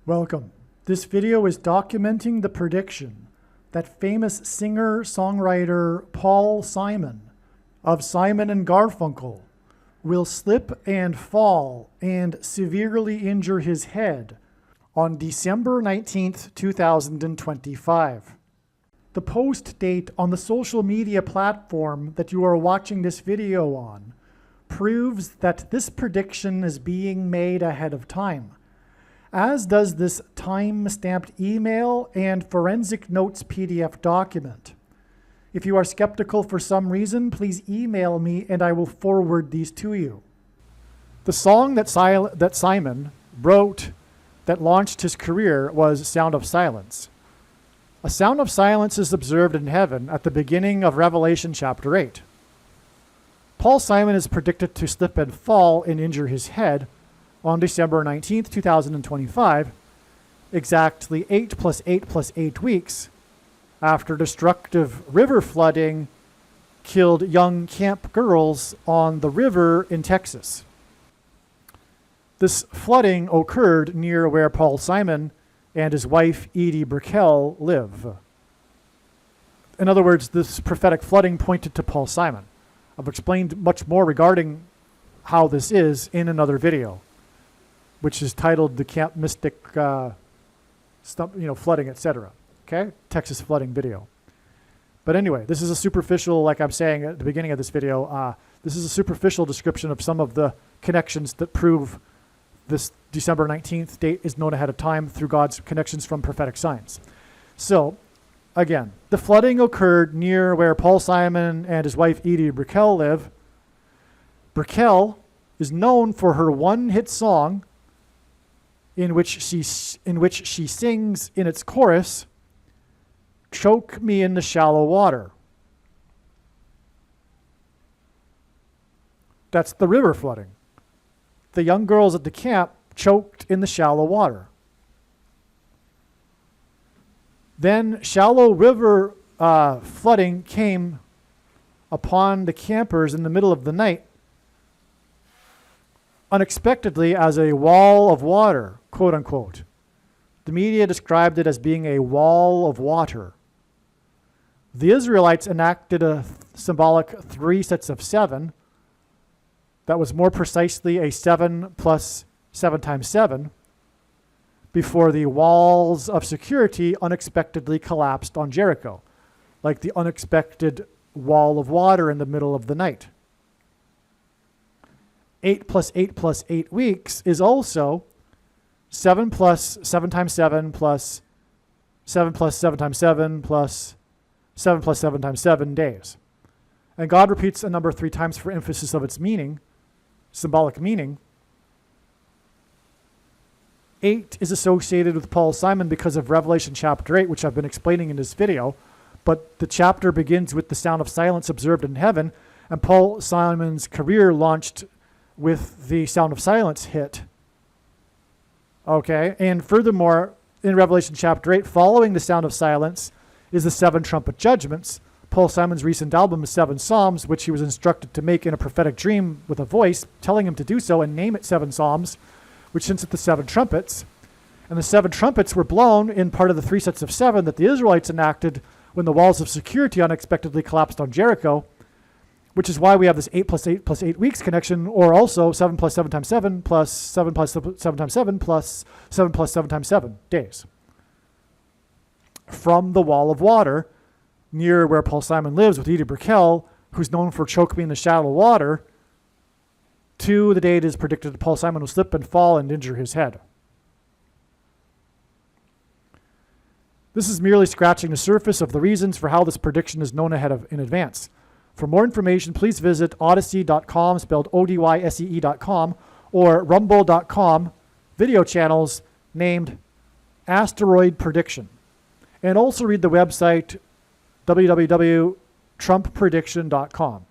Welcome. This video is documenting the prediction that famous singer-songwriter Paul Simon of Simon and Garfunkel will slip and fall and severely injure his head on December 19th, 2025. The post date on the social media platform that you are watching this video on proves that this prediction is being made ahead of time, as does this time-stamped email and forensic notes PDF document. If you are skeptical for some reason, please email me and I will forward these to you. The song that Simon wrote that launched his career was Sound of Silence. A sound of silence is observed in heaven at the beginning of Revelation chapter 8. Paul Simon is predicted to slip and fall and injure his head on December 19th, 2025, exactly 8 plus 8 plus 8 weeks after destructive river flooding killed young camp girls on the river in Texas. This flooding occurred near where Paul Simon and his wife Edie Brickell live. In other words, this prophetic flooding pointed to Paul Simon. I've explained much more regarding how this is in another video, which is titled the Camp Mystic flooding, etc. Okay? Texas flooding video. But anyway, this is a superficial, like I'm saying at the beginning of this video, this is a superficial description of some of the connections that prove this December 19th date is known ahead of time through God's connections from prophetic signs. So, again, the flooding occurred near where Paul Simon and his wife Edie Brickell live. Brickell is known for her one-hit song in which she sings in its chorus, "Choke me in the shallow water." That's the river flooding. The young girls at the camp choked in the shallow water. Then shallow river flooding came upon the campers in the middle of the night, unexpectedly as a wall of water, quote unquote. The media described it as being a wall of water. The Israelites enacted a symbolic 3 sets of 7 that was more precisely a 7 plus 7 times 7 before the walls of security unexpectedly collapsed on Jericho, like the unexpected wall of water in the middle of the night. 8 plus 8 plus 8 weeks is also 7 plus 7 times 7 plus 7 plus 7 times 7 plus 7 plus 7 times 7 days. And God repeats a number 3 times for emphasis of its meaning, symbolic meaning. 8 is associated with Paul Simon because of Revelation chapter 8, which I've been explaining in this video. But the chapter begins with the sound of silence observed in heaven, and Paul Simon's career launched with the sound of silence hit. Okay, and furthermore, in Revelation chapter 8, following the sound of silence is the 7 trumpet judgments. Paul Simon's recent album is 7 Psalms, which he was instructed to make in a prophetic dream with a voice telling him to do so and name it 7 Psalms, which hints at the 7 trumpets. And the 7 trumpets were blown in part of the 3 sets of 7 that the Israelites enacted when the walls of security unexpectedly collapsed on Jericho, which is why we have this 8 plus 8 plus 8 weeks connection, or also 7 plus 7 times 7 plus 7 plus 7 times 7 plus 7 plus 7 times 7 days. From the wall of water, near where Paul Simon lives with Edie Brickell, who's known for "Choke Me in the Shallow Water," to the day it is predicted that Paul Simon will slip and fall and injure his head. This is merely scratching the surface of the reasons for how this prediction is known in advance. For more information, please visit odyssey.com, spelled ODYSEE.com, or rumble.com video channels named Asteroid Prediction. And also read the website www.trumpprediction.com.